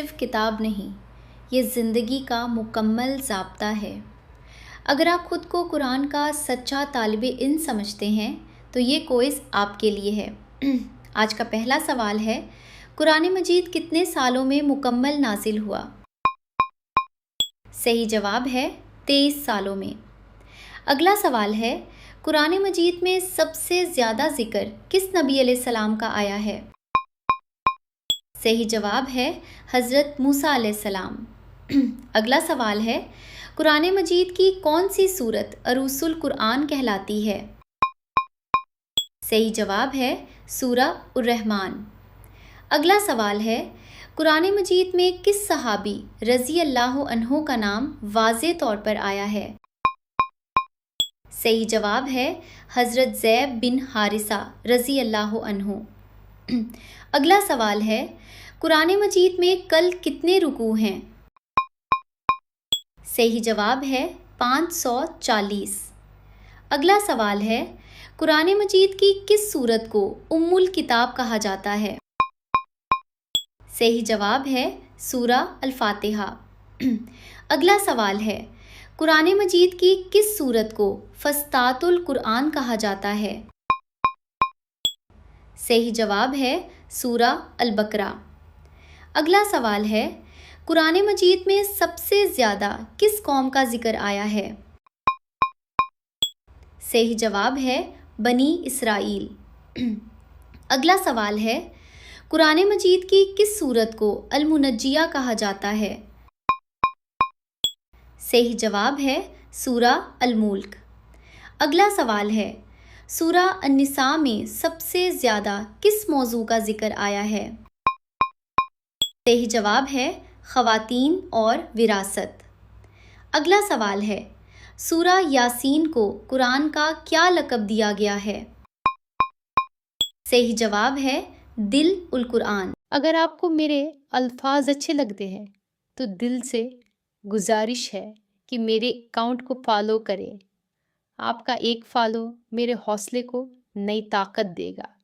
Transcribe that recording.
صرف کتاب نہیں، یہ زندگی کا مکمل ضابطہ ہے۔ اگر آپ خود کو قرآن کا سچا طالب علم سمجھتے ہیں تو یہ کوئز آپ کے لیے ہے۔ آج کا پہلا سوال ہے، قرآن مجید کتنے سالوں میں مکمل نازل ہوا؟ صحیح جواب ہے 23 سالوں میں۔ اگلا سوال ہے، قرآن مجید میں سب سے زیادہ ذکر کس نبی علیہ السلام کا آیا ہے؟ صحیح جواب ہے حضرت موسیٰ علیہ السلام۔ اگلا سوال ہے، قرآن مجید کی کون سی سورت عروس القرآن کہلاتی ہے؟ صحیح جواب ہے سورہ الرحمن۔ اگلا سوال ہے، قرآن مجید میں کس صحابی رضی اللہ عنہ کا نام واضح طور پر آیا ہے؟ صحیح جواب ہے حضرت زید بن حارثہ رضی اللہ عنہ۔ اگلا سوال ہے، قرآن مجید میں کل کتنے رکوع ہیں؟ صحیح جواب ہے 540۔ اگلا سوال ہے، قرآن مجید کی کس سورت کو ام الکتاب کہا جاتا ہے؟ صحیح جواب ہے سورہ الفاتحہ۔ اگلا سوال ہے، قرآن مجید کی کس سورت کو فصاحت القرآن کہا جاتا ہے؟ صحیح جواب ہے سورہ البقرہ۔ اگلا سوال ہے، قرآن مجید میں سب سے زیادہ کس قوم کا ذکر آیا ہے؟ صحیح جواب ہے بنی اسرائیل۔ اگلا سوال ہے، قرآن مجید کی کس سورت کو المنجیہ کہا جاتا ہے؟ صحیح جواب ہے سورہ الملک۔ اگلا سوال ہے، سورہ النساء میں سب سے زیادہ کس موضوع کا ذکر آیا ہے؟ صحیح جواب ہے خواتین اور وراثت۔ اگلا سوال ہے، سورہ یاسین کو قرآن کا کیا لقب دیا گیا ہے؟ صحیح جواب ہے دل القرآن۔ اگر آپ کو میرے الفاظ اچھے لگتے ہیں تو دل سے گزارش ہے کہ میرے اکاؤنٹ کو فالو کریں۔ آپ کا ایک فالو میرے حوصلے کو نئی طاقت دے گا۔